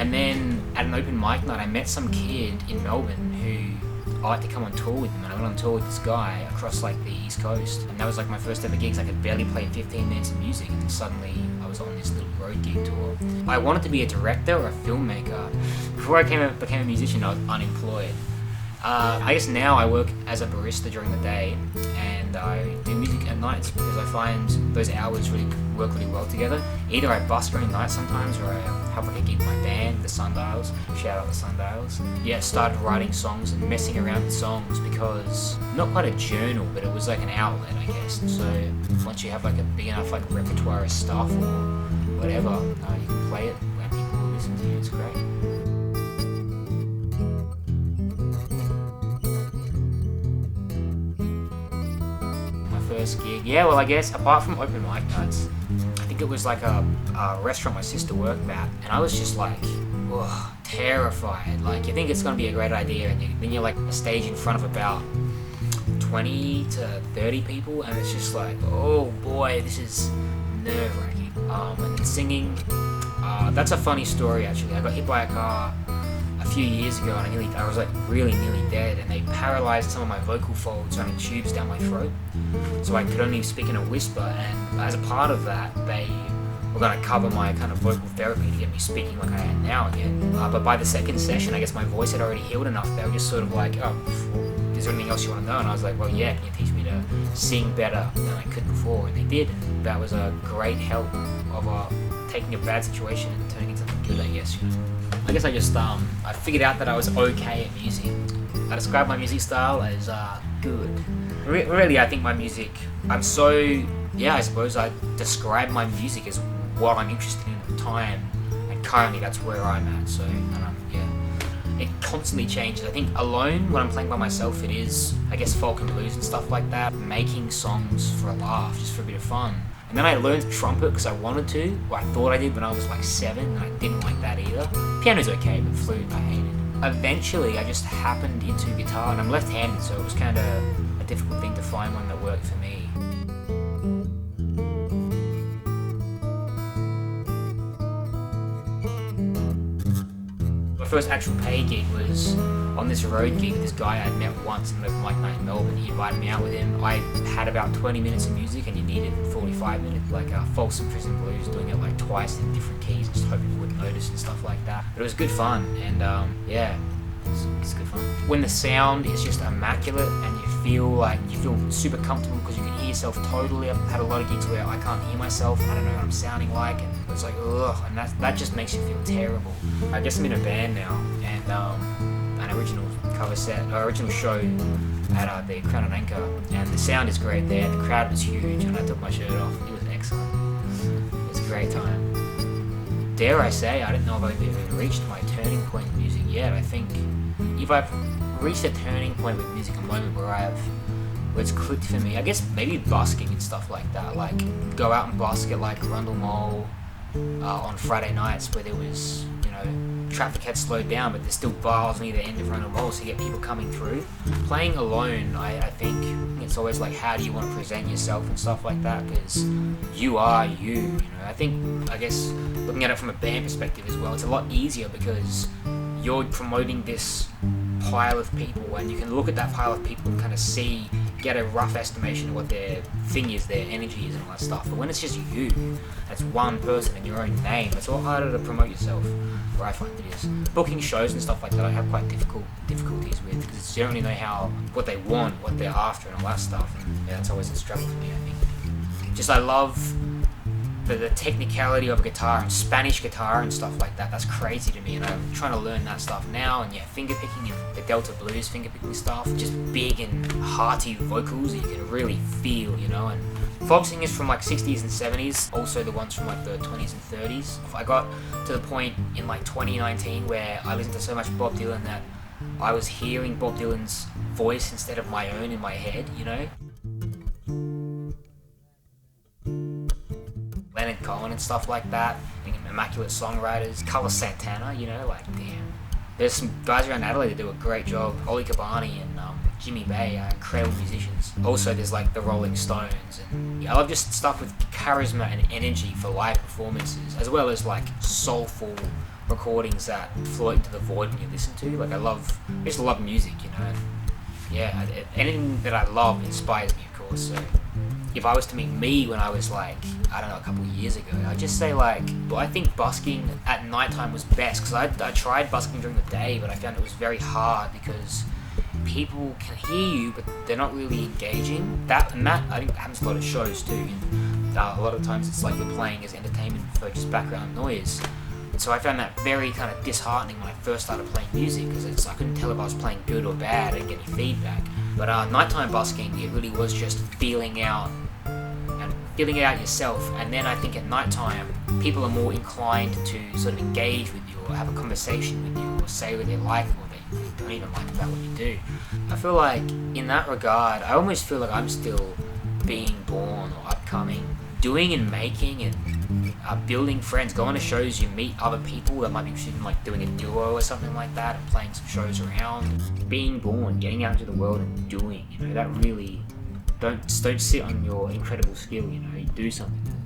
And then at an open mic night, I met some kid in Melbourne who I like to come on tour with him, and I went on tour with this guy across like the East Coast, and that was like my first ever gigs. I could barely play 15 minutes of music, and then suddenly I was on this little road gig tour. I wanted to be a director or a filmmaker. Before I became a musician, I was unemployed. I guess now I work as a barista during the day, and I do music at nights because I find those hours really work really well together. Either I bus during night sometimes, or I help like a gig with my band, the Sundials. Shout out the Sundials. Yeah, started writing songs and messing around with songs because not quite a journal, but it was like an outlet, I guess. And so once you have like a big enough like repertoire of stuff or whatever, you can play it when people listen to you. It's great. First gig, yeah, well, I guess apart from open mic nights, I think it was like a restaurant my sister worked at, and I was just like, ugh, terrified. Like, you think it's gonna be a great idea, and then you're like a stage in front of about 20 to 30 people, and it's just like, oh boy, this is nerve-wracking. And singing, that's a funny story actually. I got hit by a car a few years ago, and I was like really nearly dead, and they paralyzed some of my vocal folds running tubes down my throat, so I could only speak in a whisper. And as a part of that, they were going to cover my kind of vocal therapy to get me speaking like I am now again. But by the second session, I guess my voice had already healed enough. They were just sort of like, oh, is there anything else you want to know? And I was like, well, yeah, can you teach me to sing better than I could before? And they did. And that was a great help of taking a bad situation and turning it into something good, I guess. You know? I guess I just I figured out that I was okay at music. I describe my music style as good. Really, I think my music, I suppose I describe my music as what I'm interested in at the time, and currently that's where I'm at. So, it constantly changes. I think alone, when I'm playing by myself, it is, I guess, folk and blues and stuff like that, making songs for a laugh, just for a bit of fun. And then I learned trumpet because I wanted to, or I thought I did when I was like 7, and I didn't like that either. Piano's okay, but flute I hated. Eventually I just happened into guitar, and I'm left-handed, so it was kind of a difficult thing to find one that worked for me. My first actual paid gig was on this road gig with this guy I'd met once in an open mic night in Melbourne. He invited me out with him. I had about 20 minutes of music, and you needed 45 minutes, like Folsom Prison Blues, doing it like twice in different keys, just hoping people wouldn't notice and stuff like that. But it was good fun, and it's good fun. When the sound is just immaculate and you feel super comfortable because you can hear yourself totally. I've had a lot of gigs where I can't hear myself, I don't know what I'm sounding like, and it's like, ugh, and that just makes you feel terrible. I guess I'm in a band now, and an original original show at the Crown and Anchor, and the sound is great there. The crowd was huge, and I took my shirt off. It was excellent. It was a great time. Dare I say, I don't know if I've even reached my turning point in music yet. I think if I've reached a turning point with music, a moment where it's clicked for me, I guess maybe busking and stuff like that. Like, go out and busk at like Rundle Mall on Friday nights where there was, traffic had slowed down, but there's still bars near the end of Rundle Mall, so you get people coming through. Playing alone, I think it's always like, how do you want to present yourself and stuff like that, because you are you. I guess looking at it from a band perspective as well, it's a lot easier because you're promoting this pile of people, and you can look at that pile of people and kind of get a rough estimation of what their thing is, their energy is, and all that stuff. But when it's just you, that's one person and your own name, it's a lot harder to promote yourself, where I find it is. Booking shows and stuff like that I have quite difficulties with, because it's generally know what they want, what they're after, and all that stuff, and that's always a struggle for me, I think. I love the technicality of guitar and Spanish guitar and stuff like that. That's crazy to me, and I'm trying to learn that stuff now. And finger picking and the Delta blues finger picking stuff, just big and hearty vocals that you can really feel, and folk singers from like 60s and 70s, also the ones from like the 20s and 30s. I got to the point in like 2019 where I listened to so much Bob Dylan that I was hearing Bob Dylan's voice instead of my own in my head, Leonard Cohen and stuff like that, immaculate songwriters, Carlos Santana, damn. There's some guys around Adelaide that do a great job, Oli Cabani and Jimmy Bay are incredible musicians. Also, there's like the Rolling Stones, and yeah, I love just stuff with charisma and energy for live performances, as well as like soulful recordings that float into the void when you listen to. Like I just love music, you know. And yeah, anything that I love inspires me, of course. So if I was to meet me when I was like, I don't know, a couple of years ago, I'd just say like, well, I think busking at nighttime was best, because I tried busking during the day, but I found it was very hard because people can hear you, but they're not really engaging. That I think happens a lot of shows too. A lot of times it's like you're playing as entertainment for just background noise. And so I found that very kind of disheartening when I first started playing music, because I couldn't tell if I was playing good or bad. I didn't get any feedback. But nighttime busking, it really was just feeling it out yourself. And then I think at nighttime, people are more inclined to sort of engage with you or have a conversation with you or say what they like or they don't even like about what you do. I feel like in that regard, I almost feel like I'm still being born or upcoming, doing and making and building friends, going to shows, you meet other people that might be interested in like doing a duo or something like that and playing some shows around. Being born, getting out into the world and doing, you know, that really, don't sit on your incredible skill, you know, you do something.